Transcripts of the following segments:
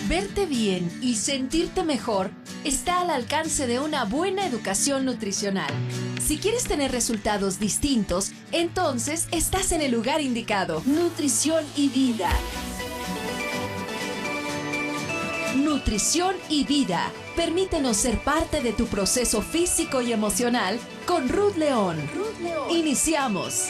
Verte bien y sentirte mejor está al alcance de una buena educación nutricional. Si quieres tener resultados distintos, entonces estás en el lugar indicado. Nutrición y vida. Nutrición y vida. Permítenos ser parte de tu proceso físico y emocional con Ruth León. Iniciamos.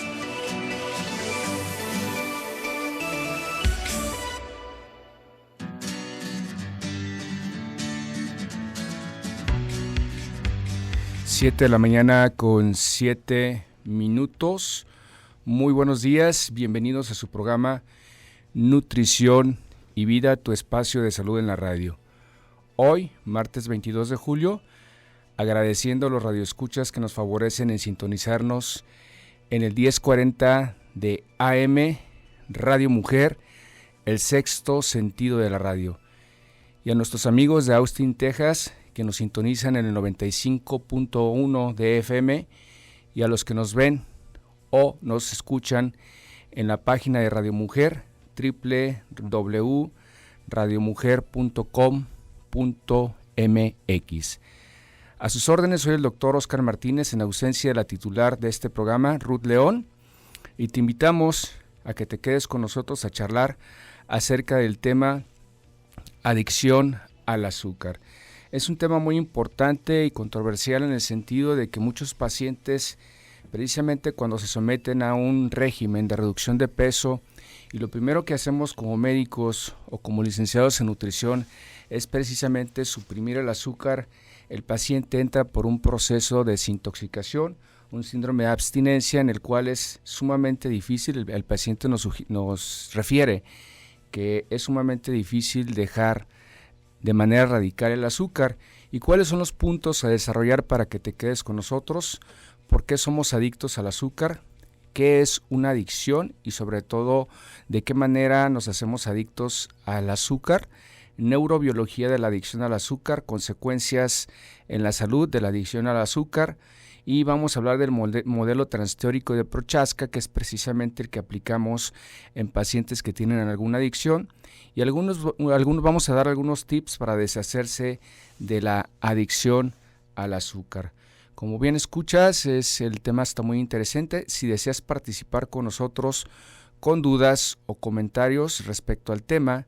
Siete de la mañana con 7 minutos. Muy buenos días, bienvenidos a su programa Nutrición y Vida, tu espacio de salud en la radio. Hoy, martes 22 de julio, agradeciendo a los radioescuchas que nos favorecen en sintonizarnos en el 1040 de AM, Radio Mujer, el sexto sentido de la radio. Y a nuestros amigos de Austin, Texas, que nos sintonizan en el 95.1 de FM, y a los que nos ven o nos escuchan en la página de Radio Mujer, www.radiomujer.com.mx. A sus órdenes, soy el doctor Oscar Martínez, en ausencia de la titular de este programa, Ruth León, y te invitamos a que te quedes con nosotros a charlar acerca del tema adicción al azúcar. Es un tema muy importante y controversial en el sentido de que muchos pacientes, precisamente cuando se someten a un régimen de reducción de peso, y lo primero que hacemos como médicos o como licenciados en nutrición es precisamente suprimir el azúcar, el paciente entra por un proceso de desintoxicación, un síndrome de abstinencia en el cual es sumamente difícil, el paciente nos refiere que es sumamente difícil dejar de manera radical el azúcar. ¿Y cuáles son los puntos a desarrollar para que te quedes con nosotros? ¿Por qué somos adictos al azúcar? ¿Qué es una adicción? Y sobre todo, ¿de qué manera nos hacemos adictos al azúcar? Neurobiología de la adicción al azúcar, consecuencias en la salud de la adicción al azúcar. Y vamos a hablar del modelo transteórico de Prochaska, que es precisamente el que aplicamos en pacientes que tienen alguna adicción. Y algunos vamos a dar algunos tips para deshacerse de la adicción al azúcar. Como bien escuchas, el tema está muy interesante. Si deseas participar con nosotros con dudas o comentarios respecto al tema,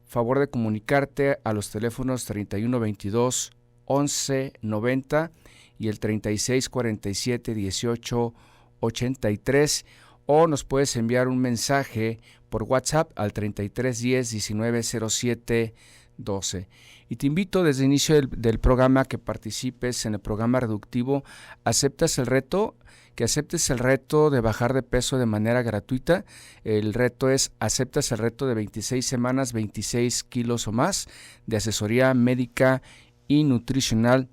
favor de comunicarte a los teléfonos 3122 1190 y el 3647 1883, o nos puedes enviar un mensaje por WhatsApp al 3310 1907 12. Y te invito desde el inicio del programa a que participes en el programa reductivo. ¿Aceptas el reto? Que aceptes el reto de bajar de peso de manera gratuita. El reto es: aceptas el reto de 26 semanas, 26 kilos o más, de asesoría médica y nutricional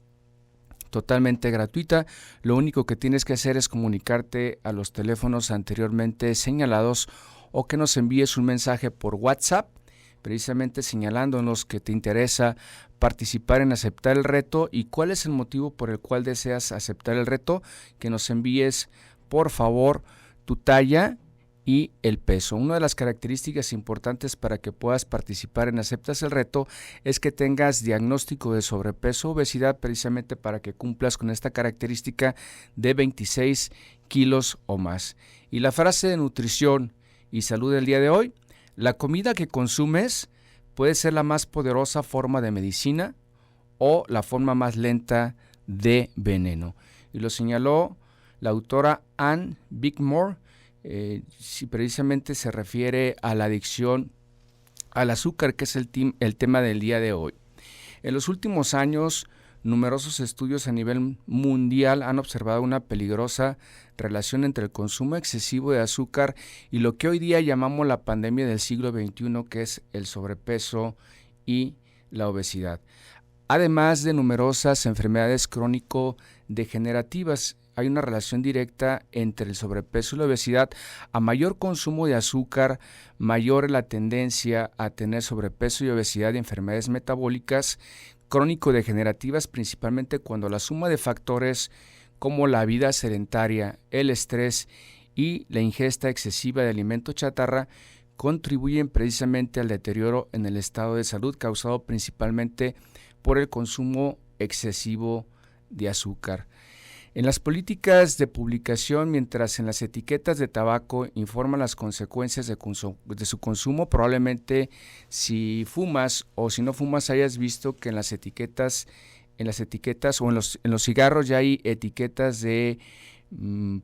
totalmente gratuita. Lo único que tienes que hacer es comunicarte a los teléfonos anteriormente señalados, o que nos envíes un mensaje por WhatsApp, precisamente señalándonos que te interesa participar en aceptar el reto y cuál es el motivo por el cual deseas aceptar el reto. Que nos envíes, por favor, tu talla y el peso. Una de las características importantes para que puedas participar en Aceptas el Reto es que tengas diagnóstico de sobrepeso o obesidad, precisamente para que cumplas con esta característica de 26 kilos o más. Y la frase de nutrición y salud del día de hoy: la comida que consumes puede ser la más poderosa forma de medicina o la forma más lenta de veneno. Y lo señaló la autora Ann Bickmore. Si precisamente se refiere a la adicción al azúcar, que es el tema del día de hoy. En los últimos años, numerosos estudios a nivel mundial han observado una peligrosa relación entre el consumo excesivo de azúcar y lo que hoy día llamamos la pandemia del siglo XXI, que es el sobrepeso y la obesidad. Además de numerosas enfermedades crónico-degenerativas, hay una relación directa entre el sobrepeso y la obesidad. A mayor consumo de azúcar, mayor es la tendencia a tener sobrepeso y obesidad y enfermedades metabólicas crónico-degenerativas, principalmente cuando la suma de factores como la vida sedentaria, el estrés y la ingesta excesiva de alimentos chatarra contribuyen precisamente al deterioro en el estado de salud causado principalmente por el consumo excesivo de azúcar. En las políticas de publicación, mientras en las etiquetas de tabaco informan las consecuencias de su consumo, probablemente si fumas o si no fumas hayas visto que en las etiquetas o en los cigarros ya hay etiquetas de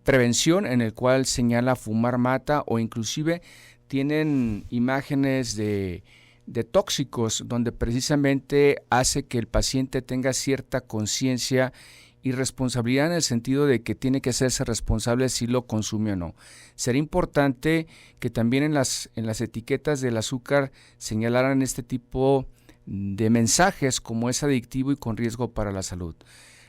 prevención en el cual señala fumar mata, o inclusive tienen imágenes de tóxicos donde precisamente hace que el paciente tenga cierta conciencia y responsabilidad en el sentido de que tiene que hacerse responsable si lo consume o no. Sería importante que también en las etiquetas del azúcar señalaran este tipo de mensajes como es adictivo y con riesgo para la salud.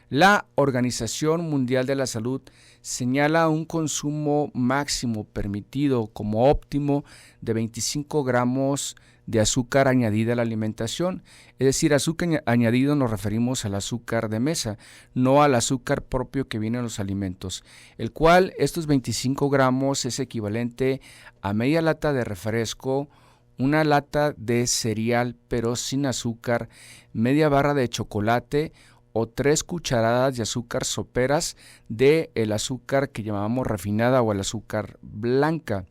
La Organización Mundial de la Salud señala un consumo máximo permitido como óptimo de 25 gramos de azúcar añadida a la alimentación. Es decir, azúcar añadido nos referimos al azúcar de mesa, no al azúcar propio que viene en los alimentos, el cual estos 25 gramos es equivalente a media lata de refresco, una lata de cereal pero sin azúcar, media barra de chocolate o 3 cucharadas de azúcar soperas de el azúcar que llamamos refinada o el azúcar blanca.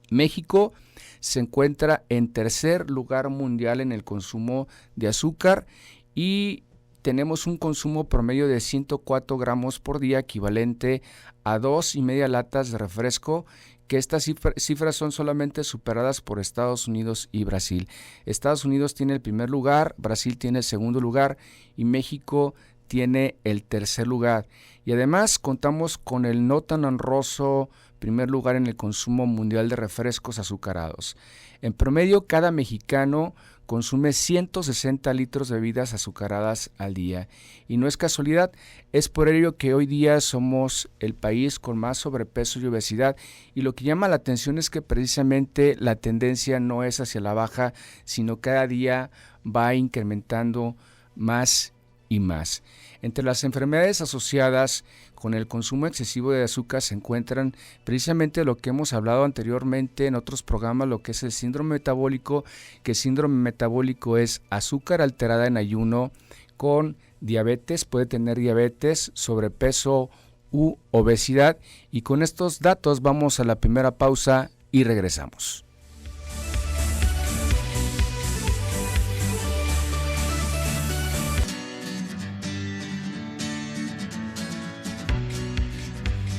México se encuentra en tercer lugar mundial en el consumo de azúcar y tenemos un consumo promedio de 104 gramos por día, equivalente a 2,5 latas de refresco, que estas cifras son solamente superadas por Estados Unidos y Brasil. Estados Unidos tiene el primer lugar, Brasil tiene el segundo lugar y México tiene el tercer lugar. Y además contamos con el no tan honroso primer lugar en el consumo mundial de refrescos azucarados. En promedio, cada mexicano consume 160 litros de bebidas azucaradas al día. Y no es casualidad, es por ello que hoy día somos el país con más sobrepeso y obesidad. Y lo que llama la atención es que precisamente la tendencia no es hacia la baja, sino cada día va incrementando más y más. Entre las enfermedades asociadas con el consumo excesivo de azúcar se encuentran precisamente lo que hemos hablado anteriormente en otros programas, lo que es el síndrome metabólico, que el síndrome metabólico es azúcar alterada en ayuno con diabetes, puede tener diabetes, sobrepeso u obesidad. Y con estos datos vamos a la primera pausa y regresamos.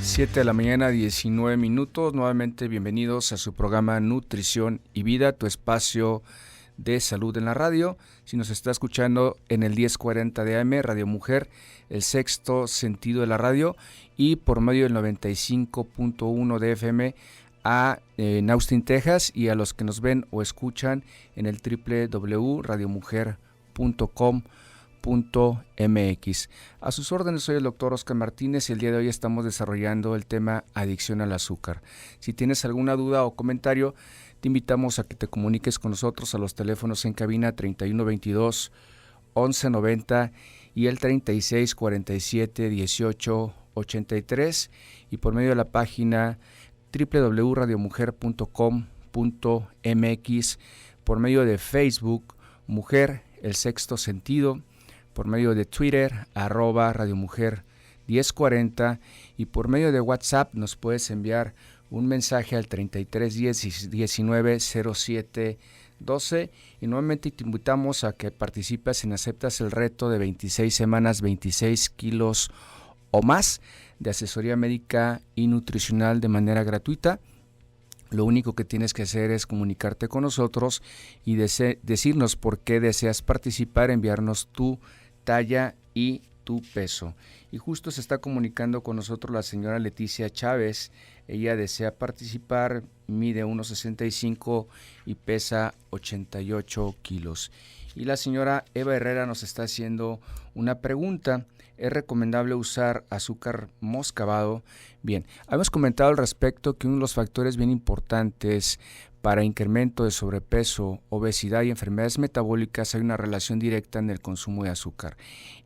Siete de la mañana, 19 minutos. Nuevamente bienvenidos a su programa Nutrición y Vida, tu espacio de salud en la radio. Si nos está escuchando en el 1040 de AM, Radio Mujer, el sexto sentido de la radio, y por medio del 95.1 de FM en Austin, Texas, y a los que nos ven o escuchan en el www.radiomujer.com.mx. A sus órdenes, soy el doctor Oscar Martínez y el día de hoy estamos desarrollando el tema adicción al azúcar. Si tienes alguna duda o comentario, te invitamos a que te comuniques con nosotros a los teléfonos en cabina 3122 1190 y el 3647 1883 y por medio de la página www.radiomujer.com.mx, por medio de Facebook Mujer el Sexto Sentido, por medio de Twitter, @radiomujer 1040, y por medio de WhatsApp nos puedes enviar un mensaje al 3310 19 07 12, y nuevamente te invitamos a que participes en Aceptas el Reto de 26 semanas, 26 kilos o más de asesoría médica y nutricional de manera gratuita. Lo único que tienes que hacer es comunicarte con nosotros y decirnos por qué deseas participar, enviarnos tu talla y tu peso. Y justo se está comunicando con nosotros la señora Leticia Chávez. Ella desea participar, mide 1,65 y pesa 88 kilos. Y la señora Eva Herrera nos está haciendo una pregunta. ¿Es recomendable usar azúcar moscabado? Bien, habíamos comentado al respecto que uno de los factores bien importantes para incremento de sobrepeso, obesidad y enfermedades metabólicas hay una relación directa en el consumo de azúcar,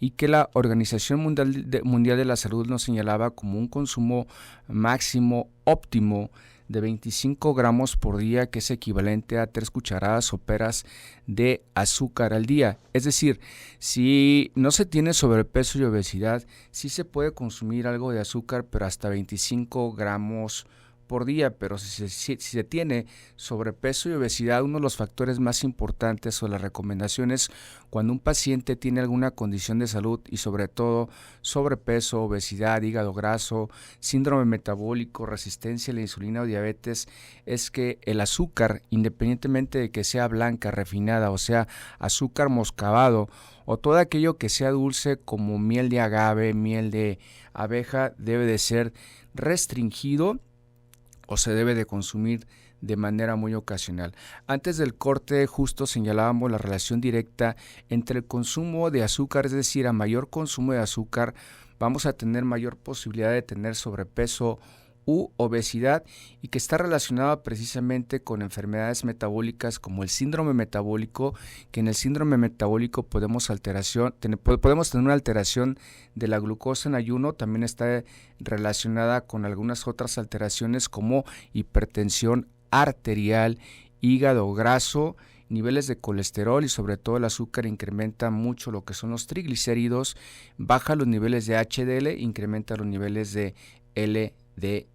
y que la Organización Mundial de la Salud nos señalaba como un consumo máximo óptimo de 25 gramos por día, que es equivalente a 3 cucharadas soperas de azúcar al día. Es decir, si no se tiene sobrepeso y obesidad, sí se puede consumir algo de azúcar, pero hasta 25 gramos por día. Pero si se tiene sobrepeso y obesidad, uno de los factores más importantes o las recomendaciones cuando un paciente tiene alguna condición de salud y sobre todo sobrepeso, obesidad, hígado graso, síndrome metabólico, resistencia a la insulina o diabetes, es que el azúcar, independientemente de que sea blanca, refinada, o sea, azúcar moscabado, o todo aquello que sea dulce como miel de agave, miel de abeja, debe de ser restringido o se debe de consumir de manera muy ocasional. Antes del corte justo señalábamos la relación directa entre el consumo de azúcar, es decir, a mayor consumo de azúcar vamos a tener mayor posibilidad de tener sobrepeso u obesidad, y que está relacionada precisamente con enfermedades metabólicas como el síndrome metabólico, que en el síndrome metabólico podemos tener una alteración de la glucosa en ayuno. También está relacionada con algunas otras alteraciones como hipertensión arterial, hígado graso, niveles de colesterol, y sobre todo el azúcar incrementa mucho lo que son los triglicéridos, baja los niveles de HDL, incrementa los niveles de LDL.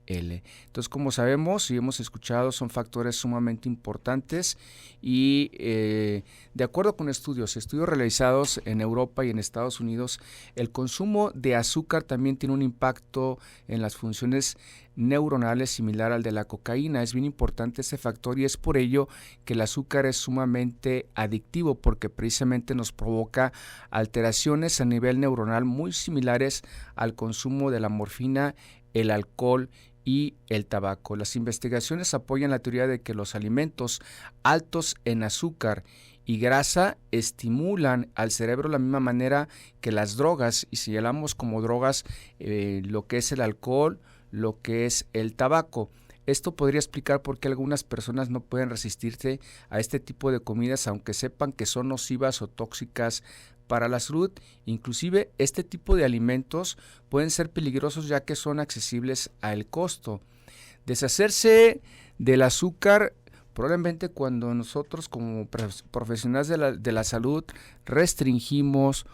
Entonces, como sabemos y hemos escuchado, son factores sumamente importantes y de acuerdo con estudios realizados en Europa y en Estados Unidos, el consumo de azúcar también tiene un impacto en las funciones neuronales similar al de la cocaína. Es bien importante ese factor y es por ello que el azúcar es sumamente adictivo, porque precisamente nos provoca alteraciones a nivel neuronal muy similares al consumo de la morfina, el alcohol y el tabaco. Las investigaciones apoyan la teoría de que los alimentos altos en azúcar y grasa estimulan al cerebro de la misma manera que las drogas, y señalamos como drogas lo que es el alcohol, lo que es el tabaco. Esto podría explicar por qué algunas personas no pueden resistirse a este tipo de comidas, aunque sepan que son nocivas o tóxicas para la salud. Inclusive este tipo de alimentos pueden ser peligrosos ya que son accesibles al costo. Deshacerse del azúcar, probablemente cuando nosotros como profesionales de la salud restringimos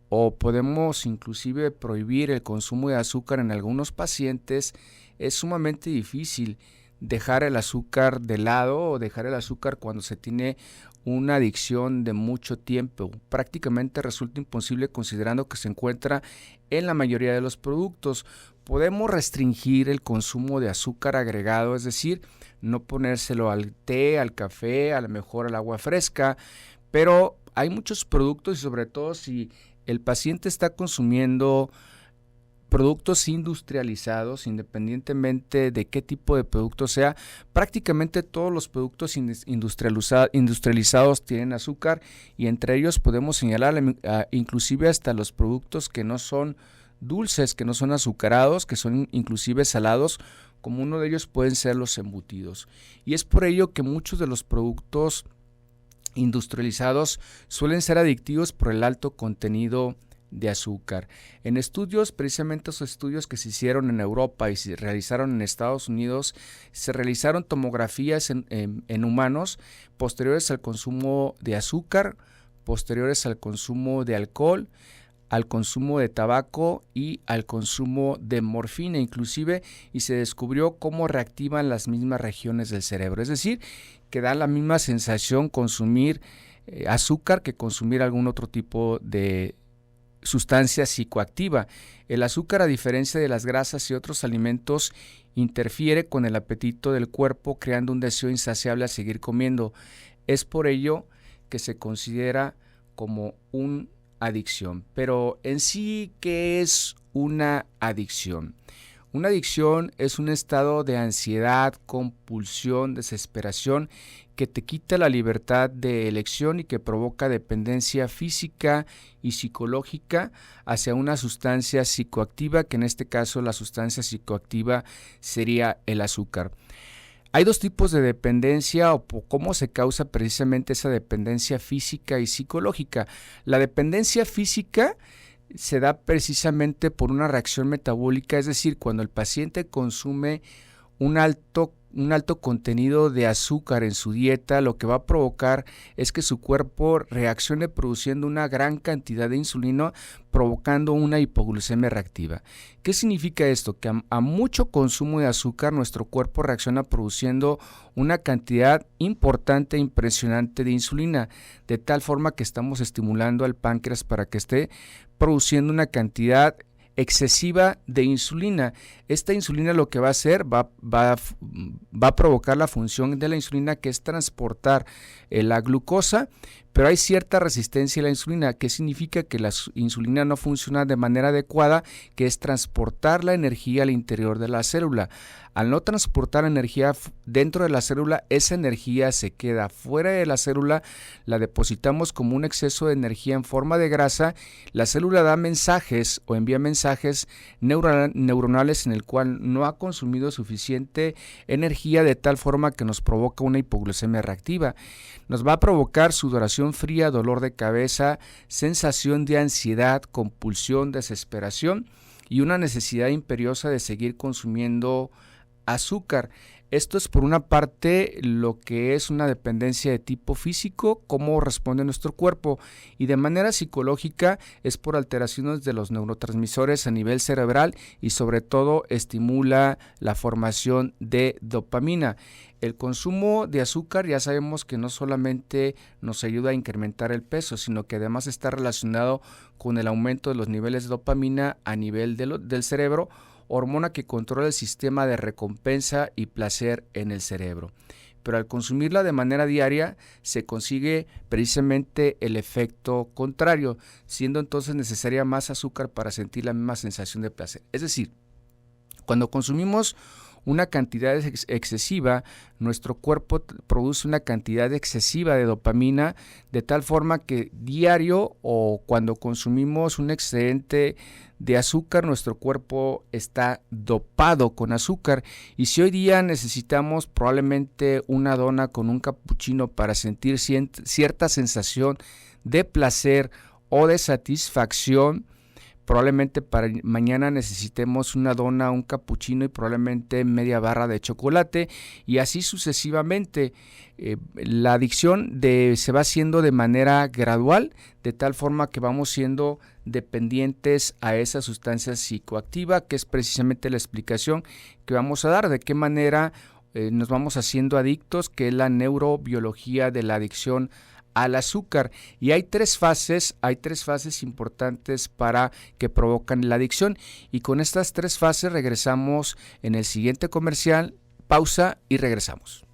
o podemos inclusive prohibir el consumo de azúcar en algunos pacientes, es sumamente difícil dejar el azúcar de lado o dejar el azúcar cuando se tiene una adicción de mucho tiempo. Prácticamente resulta imposible considerando que se encuentra en la mayoría de los productos. Podemos restringir el consumo de azúcar agregado, es decir, no ponérselo al té, al café, a lo mejor al agua fresca, pero hay muchos productos y sobre todo si el paciente está consumiendo productos industrializados, independientemente de qué tipo de producto sea, prácticamente todos los productos industrializados tienen azúcar, y entre ellos podemos señalar inclusive hasta los productos que no son dulces, que no son azucarados, que son inclusive salados, como uno de ellos pueden ser los embutidos. Y es por ello que muchos de los productos industrializados suelen ser adictivos por el alto contenido de azúcar. En estudios, precisamente esos estudios que se hicieron en Europa y se realizaron en Estados Unidos, se realizaron tomografías en humanos posteriores al consumo de azúcar, posteriores al consumo de alcohol, al consumo de tabaco y al consumo de morfina inclusive, y se descubrió cómo reactivan las mismas regiones del cerebro, es decir, que da la misma sensación consumir azúcar que consumir algún otro tipo de sustancia psicoactiva. El azúcar, a diferencia de las grasas y otros alimentos, interfiere con el apetito del cuerpo, creando un deseo insaciable a seguir comiendo. Es por ello que se considera como una adicción. Pero en sí, ¿qué es una adicción? Una adicción es un estado de ansiedad, compulsión, desesperación que te quita la libertad de elección y que provoca dependencia física y psicológica hacia una sustancia psicoactiva, que en este caso la sustancia psicoactiva sería el azúcar. Hay dos tipos de dependencia o cómo se causa precisamente esa dependencia física y psicológica. La dependencia física se da precisamente por una reacción metabólica, es decir, cuando el paciente consume un alto un alto contenido de azúcar en su dieta, lo que va a provocar es que su cuerpo reaccione produciendo una gran cantidad de insulina, provocando una hipoglucemia reactiva. ¿Qué significa esto? Que a mucho consumo de azúcar nuestro cuerpo reacciona produciendo una cantidad importante e impresionante de insulina, de tal forma que estamos estimulando al páncreas para que esté produciendo una cantidad excesiva de insulina. Esta insulina lo que va a hacer, va a provocar la función de la insulina, que es transportar la glucosa, pero hay cierta resistencia a la insulina, que significa que la insulina no funciona de manera adecuada, que es transportar la energía al interior de la célula. Al no transportar energía dentro de la célula, esa energía se queda fuera de la célula, la depositamos como un exceso de energía en forma de grasa. La célula da mensajes o envía mensajes neuronales en el cual no ha consumido suficiente energía, de tal forma que nos provoca una hipoglucemia reactiva. Nos va a provocar sudoración fría, dolor de cabeza, sensación de ansiedad, compulsión, desesperación y una necesidad imperiosa de seguir consumiendo azúcar. Esto es por una parte lo que es una dependencia de tipo físico, cómo responde nuestro cuerpo, y de manera psicológica es por alteraciones de los neurotransmisores a nivel cerebral y sobre todo estimula la formación de dopamina. El consumo de azúcar ya sabemos que no solamente nos ayuda a incrementar el peso, sino que además está relacionado con el aumento de los niveles de dopamina a nivel del cerebro, hormona que controla el sistema de recompensa y placer en el cerebro. Pero al consumirla de manera diaria se consigue precisamente el efecto contrario, siendo entonces necesaria más azúcar para sentir la misma sensación de placer. Es decir, cuando consumimos una cantidad excesiva, nuestro cuerpo produce una cantidad excesiva de dopamina, de tal forma que diario o cuando consumimos un excedente de azúcar, nuestro cuerpo está dopado con azúcar. Y si hoy día necesitamos probablemente una dona con un capuchino para sentir cierta sensación de placer o de satisfacción, probablemente para mañana necesitemos una dona, un capuchino y probablemente media barra de chocolate, y así sucesivamente. La adicción se va haciendo de manera gradual, de tal forma que vamos siendo dependientes a esa sustancia psicoactiva, que es precisamente la explicación que vamos a dar, de qué manera nos vamos haciendo adictos, que es la neurobiología de la adicción al azúcar. Y hay tres fases importantes para que provocan la adicción, y con estas tres fases regresamos en el siguiente comercial. Pausa y regresamos.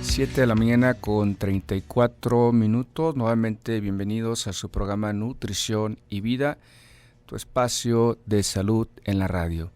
Siete de la mañana con 34 minutos. Nuevamente bienvenidos a su programa Nutrición y Vida, tu espacio de salud en la radio.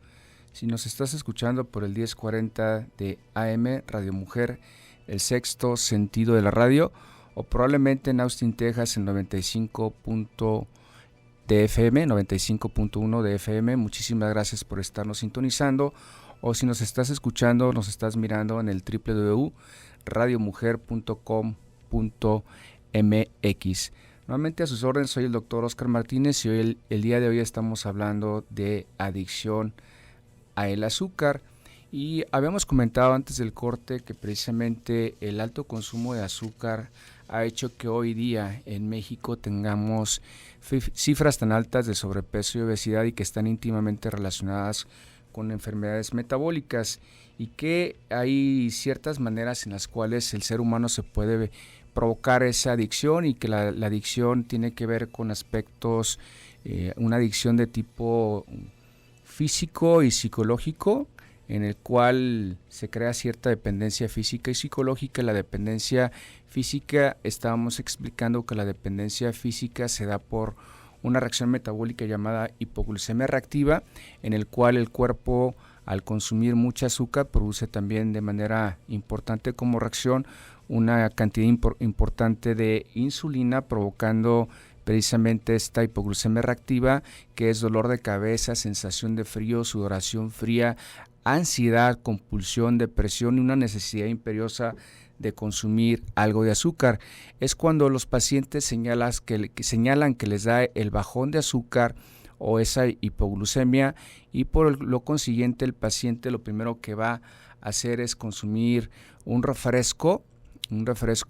Si nos estás escuchando por el 1040 de AM, Radio Mujer, el sexto sentido de la radio, o probablemente en Austin, Texas, en 95.1 de FM, muchísimas gracias por estarnos sintonizando. O si nos estás escuchando, nos estás mirando en el www.radiomujer.com.mx. Nuevamente a sus órdenes, soy el doctor Oscar Martínez y hoy el día de hoy estamos hablando de adicción al azúcar. Y habíamos comentado antes del corte que precisamente el alto consumo de azúcar ha hecho que hoy día en México tengamos cifras tan altas de sobrepeso y obesidad, y que están íntimamente relacionadas con enfermedades metabólicas, y que hay ciertas maneras en las cuales el ser humano se puede provocar esa adicción, y que la adicción tiene que ver con aspectos, una adicción de tipo físico y psicológico, en el cual se crea cierta dependencia física y psicológica. La dependencia física, estábamos explicando que la dependencia física se da por una reacción metabólica llamada hipoglucemia reactiva, en el cual el cuerpo, al consumir mucha azúcar, produce también de manera importante como reacción una cantidad importante de insulina, provocando precisamente esta hipoglucemia reactiva, que es dolor de cabeza, sensación de frío, sudoración fría, ansiedad, compulsión, depresión y una necesidad imperiosa de consumir algo de azúcar. Es cuando los pacientes señalan que les da el bajón de azúcar o esa hipoglucemia, y por lo consiguiente el paciente lo primero que va a hacer es consumir un refresco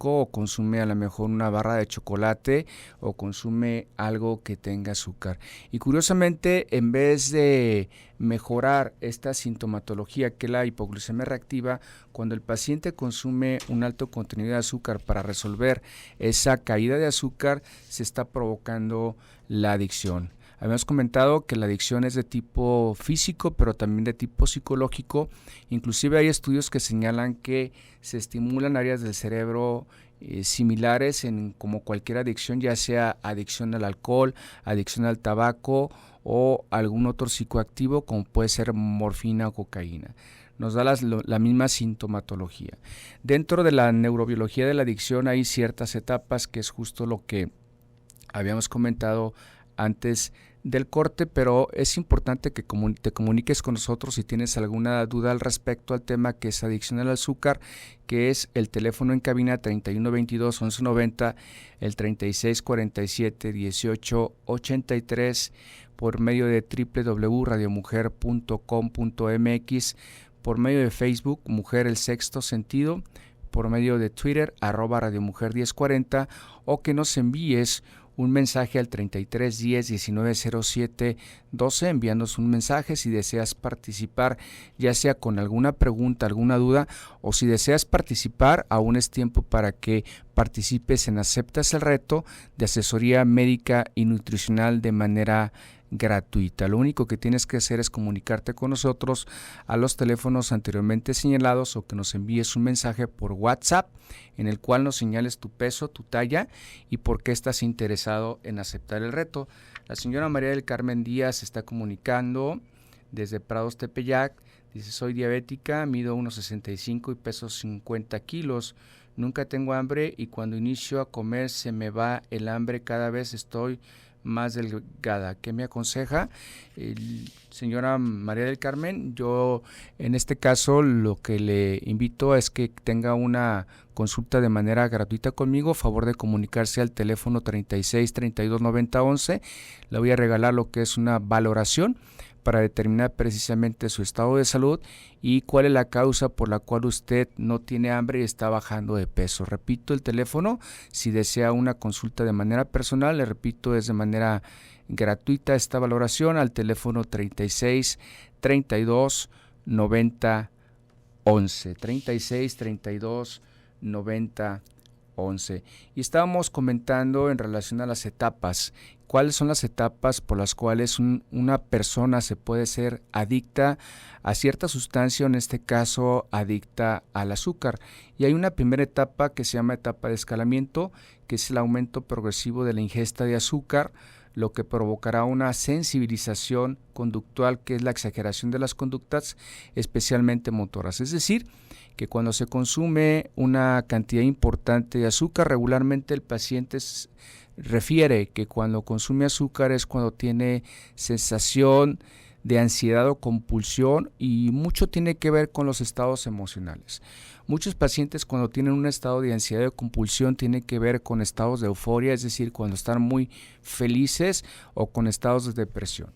o consume a lo mejor una barra de chocolate o consume algo que tenga azúcar. Y curiosamente, en vez de mejorar esta sintomatología que es la hipoglucemia reactiva, cuando el paciente consume un alto contenido de azúcar para resolver esa caída de azúcar, se está provocando la adicción. Habíamos comentado que la adicción es de tipo físico, pero también de tipo psicológico. Inclusive hay estudios que señalan que se estimulan áreas del cerebro similares en como cualquier adicción, ya sea adicción al alcohol, adicción al tabaco o algún otro psicoactivo como puede ser morfina o cocaína. Nos da la misma sintomatología. Dentro de la neurobiología de la adicción hay ciertas etapas, que es justo lo que habíamos comentado antes del corte, pero es importante que te comuniques con nosotros si tienes alguna duda al respecto al tema que es adicción al azúcar, que es el teléfono en cabina 3122-1190, el 3647-1883, por medio de www.radiomujer.com.mx, por medio de Facebook, Mujer el Sexto Sentido, por medio de Twitter, @radiomujer1040, o que nos envíes un mensaje al 33 10 19 07 12, enviándonos un mensaje si deseas participar, ya sea con alguna pregunta, alguna duda, o si deseas participar, aún es tiempo para que participes en Aceptas el Reto de asesoría médica y nutricional de manera gratuita. Lo único que tienes que hacer es comunicarte con nosotros a los teléfonos anteriormente señalados, o que nos envíes un mensaje por WhatsApp en el cual nos señales tu peso, tu talla y por qué estás interesado en aceptar el reto. La señora María del Carmen Díaz se está comunicando desde Prados Tepeyac. Dice: soy diabética, mido 1,65 y peso 50 kilos. Nunca tengo hambre y cuando inicio a comer se me va el hambre, cada vez estoy más delgada. ¿Qué me aconseja? Señora María del Carmen, yo en este caso lo que le invito es que tenga una consulta de manera gratuita conmigo. Favor de comunicarse al teléfono 36 32 90 11. Le voy a regalar lo que es una valoración para determinar precisamente su estado de salud y cuál es la causa por la cual usted no tiene hambre y está bajando de peso. Repito el teléfono, si desea una consulta de manera personal, le repito, es de manera gratuita esta valoración al teléfono 36 32 90 11, 36 32 90 11. Y estábamos comentando en relación a las etapas. ¿Cuáles son las etapas por las cuales una persona se puede ser adicta a cierta sustancia, en este caso adicta al azúcar? Y hay una primera etapa que se llama etapa de escalamiento, que es el aumento progresivo de la ingesta de azúcar, lo que provocará una sensibilización conductual, que es la exageración de las conductas, especialmente motoras. Es decir, que cuando se consume una cantidad importante de azúcar, regularmente el paciente refiere que cuando consume azúcar es cuando tiene sensación de ansiedad o compulsión, y mucho tiene que ver con los estados emocionales. Muchos pacientes cuando tienen un estado de ansiedad o compulsión tiene que ver con estados de euforia, es decir, cuando están muy felices, o con estados de depresión.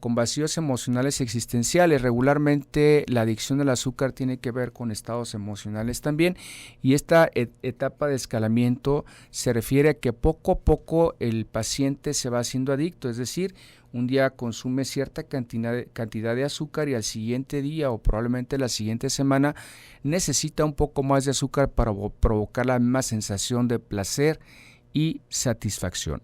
Con vacíos emocionales existenciales, regularmente la adicción al azúcar tiene que ver con estados emocionales también, y esta etapa de escalamiento se refiere a que poco a poco el paciente se va haciendo adicto, es decir, un día consume cierta cantidad de azúcar y al siguiente día o probablemente la siguiente semana necesita un poco más de azúcar para provocar la misma sensación de placer y satisfacción.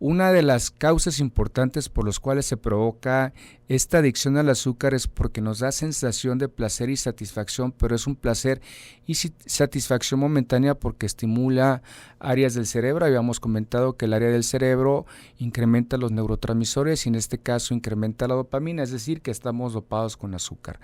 Una de las causas importantes por las cuales se provoca esta adicción al azúcar es porque nos da sensación de placer y satisfacción, pero es un placer y satisfacción momentánea porque estimula áreas del cerebro. Habíamos comentado que el área del cerebro incrementa los neurotransmisores y en este caso incrementa la dopamina, es decir, que estamos dopados con azúcar.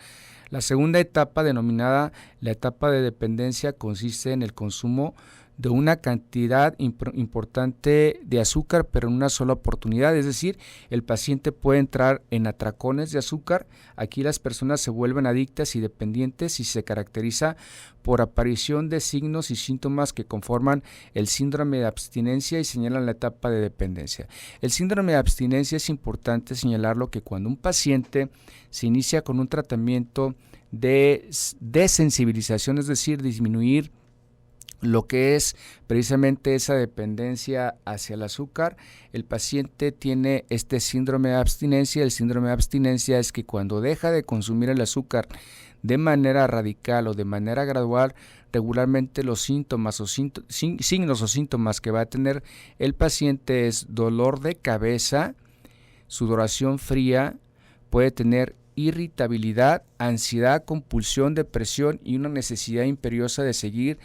La segunda etapa, denominada la etapa de dependencia, consiste en el consumo de una cantidad importante de azúcar, pero en una sola oportunidad. Es decir, el paciente puede entrar en atracones de azúcar. Aquí las personas se vuelven adictas y dependientes y se caracteriza por aparición de signos y síntomas que conforman el síndrome de abstinencia y señalan la etapa de dependencia. El síndrome de abstinencia es importante señalarlo que cuando un paciente se inicia con un tratamiento de desensibilización, es decir, disminuir lo que es precisamente esa dependencia hacia el azúcar, el paciente tiene este síndrome de abstinencia. El síndrome de abstinencia es que cuando deja de consumir el azúcar de manera radical o de manera gradual, regularmente los síntomas o signos o síntomas que va a tener el paciente es dolor de cabeza, sudoración fría, puede tener irritabilidad, ansiedad, compulsión, depresión y una necesidad imperiosa de seguir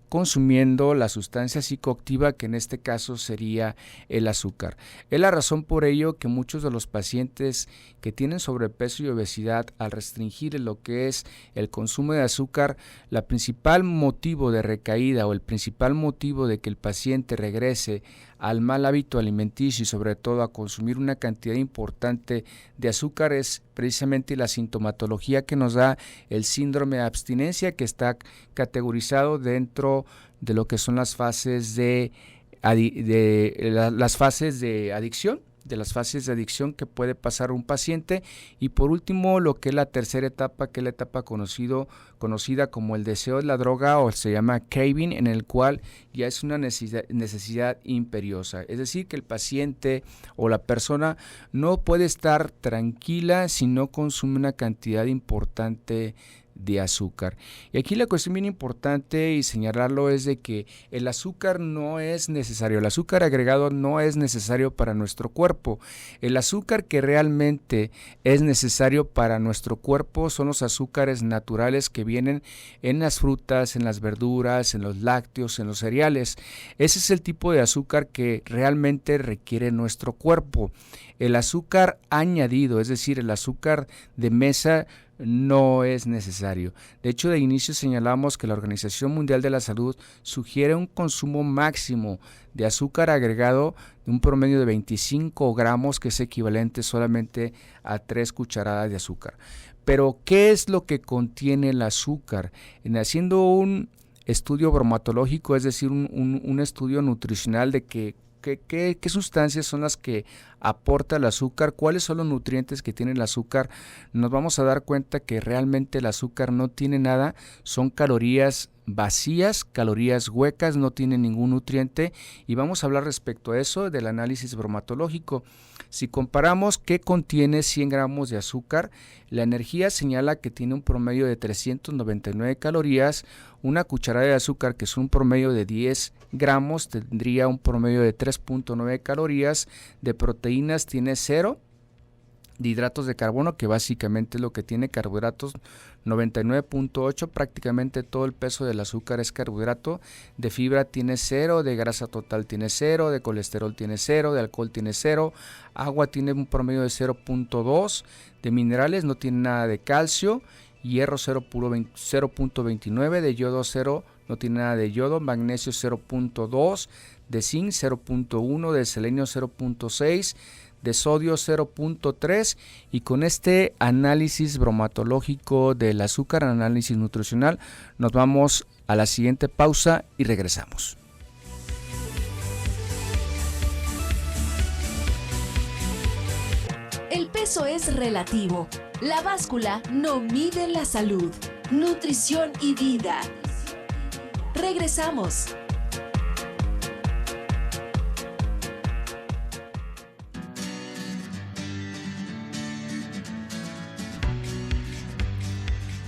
consumiendo la sustancia psicoactiva, que en este caso sería el azúcar. Es la razón por ello que muchos de los pacientes que tienen sobrepeso y obesidad, al restringir lo que es el consumo de azúcar, la principal motivo de recaída o el principal motivo de que el paciente regrese al mal hábito alimenticio y sobre todo a consumir una cantidad importante de azúcar es precisamente la sintomatología que nos da el síndrome de abstinencia, que está categorizado dentro de lo que son las fases de adicción que puede pasar un paciente. Y por último, lo que es la tercera etapa, que es la etapa conocida como el deseo de la droga, o se llama craving, en el cual ya es una necesidad imperiosa. Es decir, que el paciente o la persona no puede estar tranquila si no consume una cantidad importante de azúcar. Y aquí la cuestión bien importante y señalarlo es de que el azúcar no es necesario, el azúcar agregado no es necesario para nuestro cuerpo. El azúcar que realmente es necesario para nuestro cuerpo son los azúcares naturales que vienen en las frutas, en las verduras, en los lácteos, en los cereales. Ese es el tipo de azúcar que realmente requiere nuestro cuerpo. El azúcar añadido, es decir, el azúcar de mesa, no es necesario. De hecho, de inicio señalamos que la Organización Mundial de la Salud sugiere un consumo máximo de azúcar agregado de un promedio de 25 gramos, que es equivalente solamente a 3 cucharadas de azúcar. Pero, ¿qué es lo que contiene el azúcar? Haciendo un estudio bromatológico, es decir, un estudio nutricional de ¿Qué sustancias son las que aporta el azúcar? ¿Cuáles son los nutrientes que tiene el azúcar? Nos vamos a dar cuenta que realmente el azúcar no tiene nada, son calorías vacías, calorías huecas, no tiene ningún nutriente, y vamos a hablar respecto a eso del análisis bromatológico. Si comparamos qué contiene 100 gramos de azúcar, la energía señala que tiene un promedio de 399 calorías, una cucharada de azúcar, que es un promedio de 10 gramos, tendría un promedio de 3.9 calorías, de proteínas tiene 0, de hidratos de carbono, que básicamente es lo que tiene, carbohidratos 99.8, prácticamente todo el peso del azúcar es carbohidrato, de fibra tiene 0, de grasa total tiene 0, de colesterol tiene 0, de alcohol tiene 0, agua tiene un promedio de 0.2, de minerales no tiene nada, de calcio, hierro 0.29, de yodo 0, no tiene nada de yodo, magnesio 0.2, de zinc 0.1, de selenio 0.6, de sodio 0.3, y con este análisis bromatológico del azúcar, análisis nutricional, nos vamos a la siguiente pausa y regresamos. El peso es relativo. La báscula no mide la salud. Nutrición y vida. Regresamos.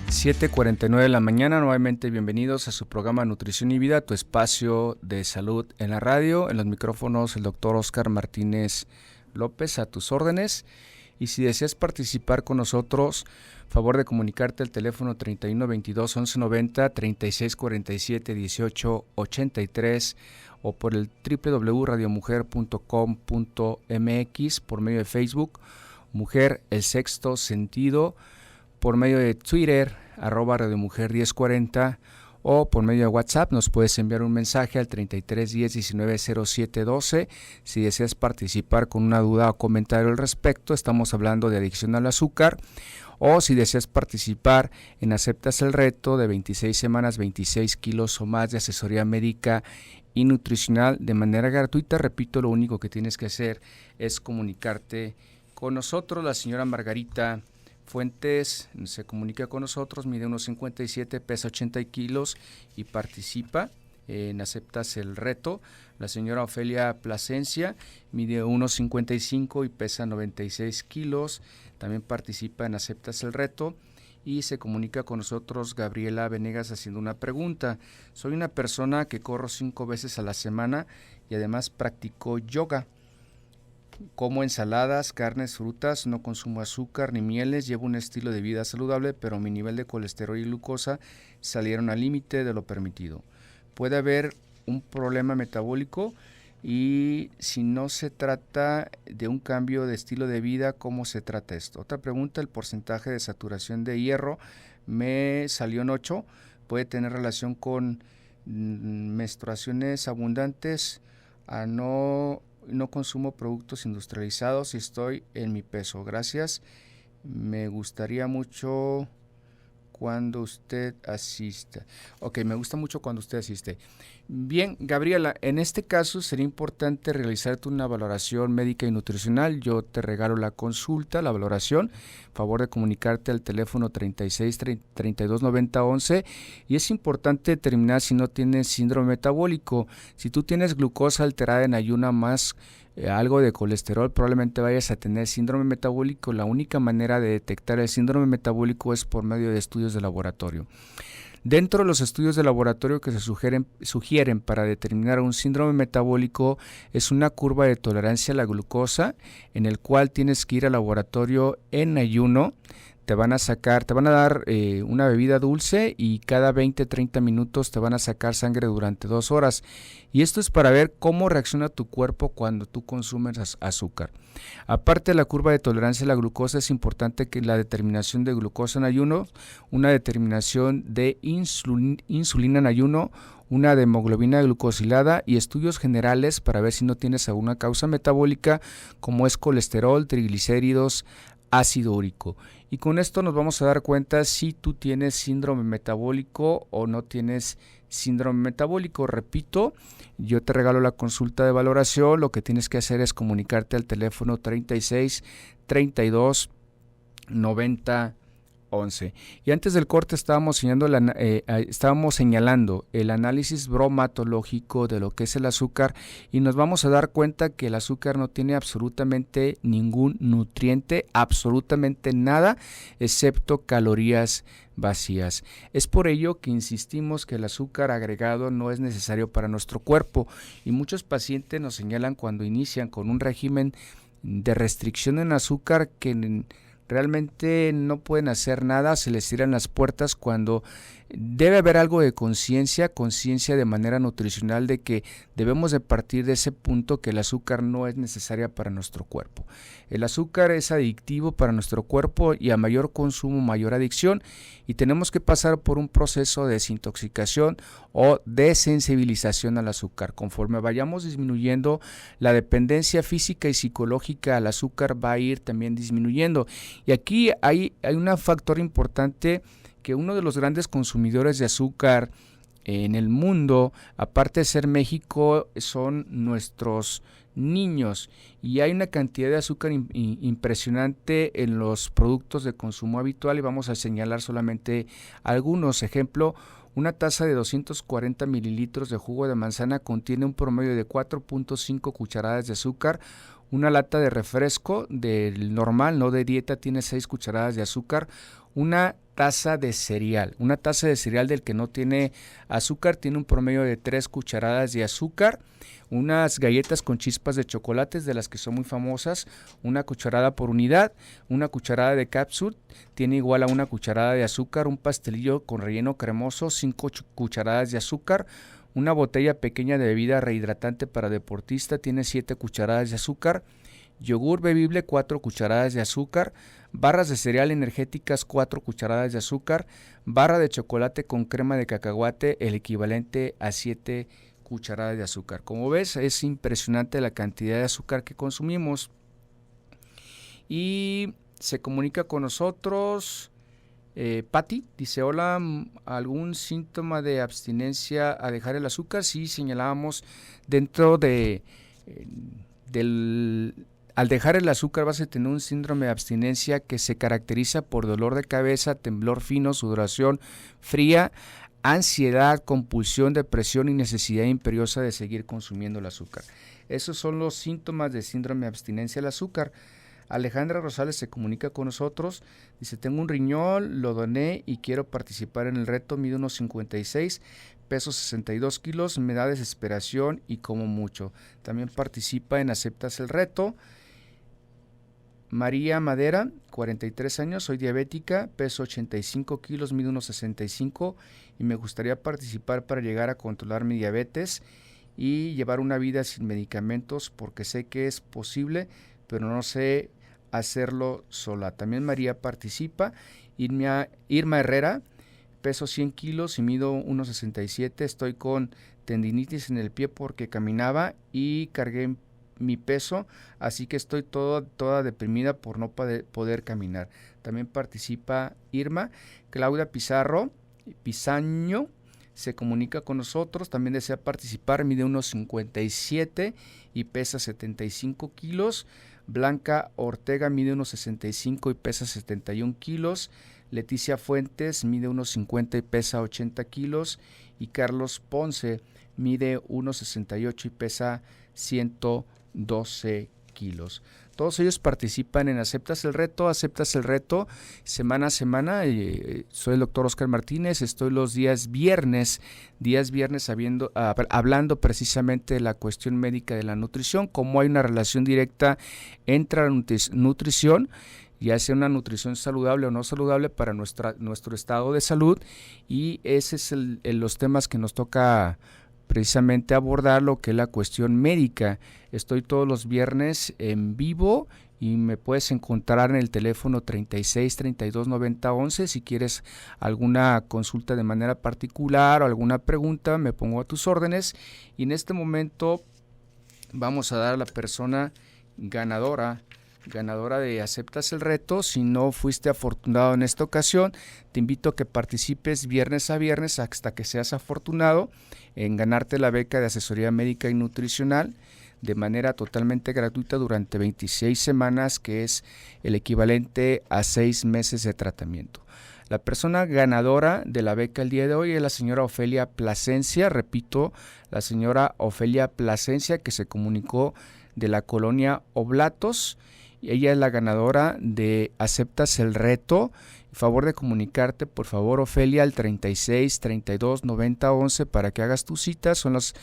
(7:49 de la mañana), nuevamente bienvenidos a su programa Nutrición y Vida, tu espacio de salud en la radio. En los micrófonos el doctor Oscar Martínez López, a tus órdenes. Y si deseas participar con nosotros, favor de comunicarte al teléfono 31 22 11 90, 36 47 18 83, o por el www.radiomujer.com.mx, por medio de Facebook, Mujer el Sexto Sentido, por medio de Twitter, @radiomujer1040, o por medio de WhatsApp nos puedes enviar un mensaje al 33 10 19 07 12 si deseas participar con una duda o comentario al respecto. Estamos hablando de adicción al azúcar. O si deseas participar en Aceptas el Reto de 26 semanas, 26 kilos o más de asesoría médica y nutricional de manera gratuita. Repito, lo único que tienes que hacer es comunicarte con nosotros. La señora Margarita Fuentes se comunica con nosotros, mide 1.57, pesa 80 kilos y participa en Aceptas el Reto. La señora Ofelia Plasencia mide 1.55 y pesa 96 kilos, también participa en Aceptas el Reto. Y se comunica con nosotros Gabriela Venegas haciendo una pregunta. Soy una persona que corro 5 veces a la semana y además practico yoga. Como ensaladas, carnes, frutas, no consumo azúcar ni mieles, llevo un estilo de vida saludable, pero mi nivel de colesterol y glucosa salieron al límite de lo permitido. Puede haber un problema metabólico y si no se trata de un cambio de estilo de vida, ¿cómo se trata esto? Otra pregunta, el porcentaje de saturación de hierro me salió en 8, puede tener relación con menstruaciones abundantes, no consumo productos industrializados y estoy en mi peso. Gracias. Me gustaría mucho cuando usted asista. Ok, me gusta mucho cuando usted asiste. Bien, Gabriela, en este caso sería importante realizarte una valoración médica y nutricional. Yo te regalo la consulta, la valoración. Favor de comunicarte al teléfono 36 32 90 11 y es importante determinar si no tienes síndrome metabólico. Si tú tienes glucosa alterada en ayuna más algo de colesterol, probablemente vayas a tener síndrome metabólico. La única manera de detectar el síndrome metabólico es por medio de estudios de laboratorio. Dentro de los estudios de laboratorio que se sugieren para determinar un síndrome metabólico es una curva de tolerancia a la glucosa en el cual tienes que ir al laboratorio en ayuno. Te van a dar una bebida dulce y cada 20-30 minutos te van a sacar sangre durante 2 horas. Y esto es para ver cómo reacciona tu cuerpo cuando tú consumes azúcar. Aparte de la curva de tolerancia a la glucosa, es importante que la determinación de glucosa en ayuno, una determinación de insulina en ayuno, una de hemoglobina glucosilada y estudios generales para ver si no tienes alguna causa metabólica como es colesterol, triglicéridos, ácido úrico. Y con esto nos vamos a dar cuenta si tú tienes síndrome metabólico o no tienes síndrome metabólico. Repito, yo te regalo la consulta de valoración. Lo que tienes que hacer es comunicarte al teléfono 36 32 90 11. Y antes del corte estábamos señalando el análisis bromatológico de lo que es el azúcar y nos vamos a dar cuenta que el azúcar no tiene absolutamente ningún nutriente, absolutamente nada, excepto calorías vacías. Es por ello que insistimos que el azúcar agregado no es necesario para nuestro cuerpo y muchos pacientes nos señalan cuando inician con un régimen de restricción en azúcar que realmente no pueden hacer nada, se les cierran las puertas cuando debe haber algo de conciencia de manera nutricional de que debemos de partir de ese punto que el azúcar no es necesaria para nuestro cuerpo. El azúcar es adictivo para nuestro cuerpo y a mayor consumo, mayor adicción y tenemos que pasar por un proceso de desintoxicación o desensibilización al azúcar. Conforme vayamos disminuyendo la dependencia física y psicológica al azúcar va a ir también disminuyendo. Y aquí hay un factor importante que uno de los grandes consumidores de azúcar en el mundo, aparte de ser México, son nuestros niños y hay una cantidad de azúcar impresionante en los productos de consumo habitual y vamos a señalar solamente algunos. Ejemplo, una taza de 240 mililitros de jugo de manzana contiene un promedio de 4.5 cucharadas de azúcar. Una lata de refresco del normal, no de dieta, tiene 6 cucharadas de azúcar. Una taza de cereal del que no tiene azúcar tiene un promedio de 3 cucharadas de azúcar. Unas galletas con chispas de chocolates, de las que son muy famosas, una cucharada por unidad. Una cucharada de cápsula tiene igual a una cucharada de azúcar. Un pastelillo con relleno cremoso, 5 cucharadas de azúcar. Una botella pequeña de bebida rehidratante para deportista tiene 7 cucharadas de azúcar. yogur bebible 4 cucharadas de azúcar, barras de cereal energéticas 4 cucharadas de azúcar, barra de chocolate con crema de cacahuate, el equivalente a 7 cucharadas de azúcar. Como ves, es impresionante la cantidad de azúcar que consumimos. Y se comunica con nosotros Patti, dice: hola, ¿algún síntoma de abstinencia a dejar el azúcar? Sí, señalábamos dentro al dejar el azúcar vas a tener un síndrome de abstinencia que se caracteriza por dolor de cabeza, temblor fino, sudoración fría, ansiedad, compulsión, depresión y necesidad imperiosa de seguir consumiendo el azúcar. Esos son los síntomas de síndrome de abstinencia al azúcar. Alejandra Rosales se comunica con nosotros, dice: tengo un riñón, lo doné y quiero participar en el reto, mido unos 56, peso 62 kilos, me da desesperación y como mucho. También participa en Aceptas el Reto. María Madera, 43 años, soy diabética, peso 85 kilos, mido unos 65 y me gustaría participar para llegar a controlar mi diabetes y llevar una vida sin medicamentos porque sé que es posible, pero no sé hacerlo sola. También María participa. Irma Herrera, peso 100 kilos y mido 1,67, estoy con tendinitis en el pie porque caminaba y cargué mi peso, así que estoy toda deprimida por no poder caminar. También participa Irma. Claudia Pizaño se comunica con nosotros, también desea participar, mide unos 57 y pesa 75 kilos. Blanca Ortega mide unos 65 y pesa 71 kilos. Leticia Fuentes mide unos 50 y pesa 80 kilos. Y Carlos Ponce mide unos 68 y pesa 112 kilos. Todos ellos participan en Aceptas el Reto, semana a semana. Soy el doctor Oscar Martínez, estoy los días viernes hablando precisamente de la cuestión médica de la nutrición, cómo hay una relación directa entre la nutrición, ya sea una nutrición saludable o no saludable para nuestro estado de salud, y ese es los temas que nos toca precisamente abordar, lo que es la cuestión médica. Estoy todos los viernes en vivo y me puedes encontrar en el teléfono 36 32 90 11. Si quieres alguna consulta de manera particular o alguna pregunta, me pongo a tus órdenes. Y en este momento vamos a dar a la persona ganadora de Aceptas el Reto. Si no fuiste afortunado en esta ocasión, te invito a que participes viernes a viernes hasta que seas afortunado en ganarte la beca de asesoría médica y nutricional de manera totalmente gratuita durante 26 semanas, que es el equivalente a 6 meses de tratamiento. La persona ganadora de la beca el día de hoy es la señora Ofelia Plasencia, repito, la señora Ofelia Plasencia, que se comunicó de la colonia Oblatos. Ella es la ganadora de Aceptas el Reto. Favor de comunicarte, por favor, Ofelia, al 36 32 90 11 para que hagas tu cita. Son los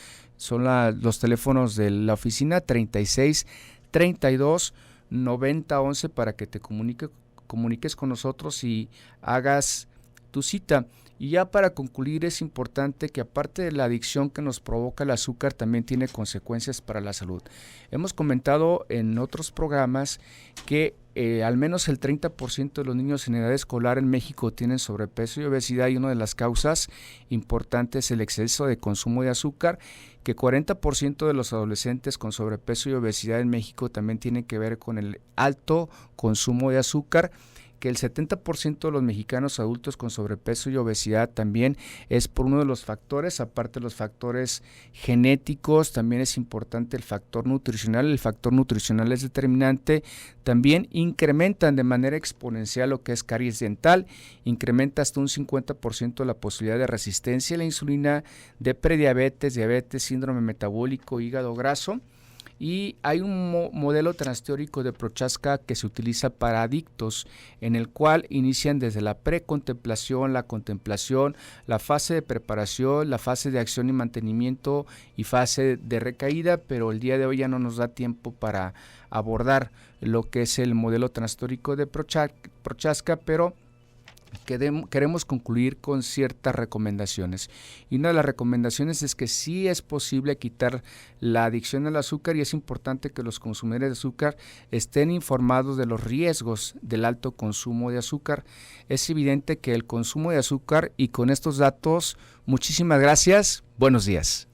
teléfonos de la oficina, 36 32 90 11, para que te comuniques con nosotros y hagas tu cita. Y ya para concluir, es importante que aparte de la adicción que nos provoca el azúcar, también tiene consecuencias para la salud. Hemos comentado en otros programas que al menos el 30% de los niños en edad escolar en México tienen sobrepeso y obesidad, y una de las causas importantes es el exceso de consumo de azúcar, que 40% de los adolescentes con sobrepeso y obesidad en México también tienen que ver con el alto consumo de azúcar, que el 70% de los mexicanos adultos con sobrepeso y obesidad también es por uno de los factores. Aparte de los factores genéticos, también es importante el factor nutricional. El factor nutricional es determinante. También incrementan de manera exponencial lo que es caries dental, incrementa hasta un 50% la posibilidad de resistencia a la insulina, de prediabetes, diabetes, síndrome metabólico, hígado graso. Y hay un modelo transteórico de Prochaska que se utiliza para adictos, en el cual inician desde la precontemplación, la contemplación, la fase de preparación, la fase de acción y mantenimiento y fase de recaída, pero el día de hoy ya no nos da tiempo para abordar lo que es el modelo transteórico de Prochaska, pero queremos concluir con ciertas recomendaciones. Y una de las recomendaciones es que sí es posible quitar la adicción al azúcar, y es importante que los consumidores de azúcar estén informados de los riesgos del alto consumo de azúcar. Es evidente que el consumo de azúcar, y con estos datos, muchísimas gracias, buenos días.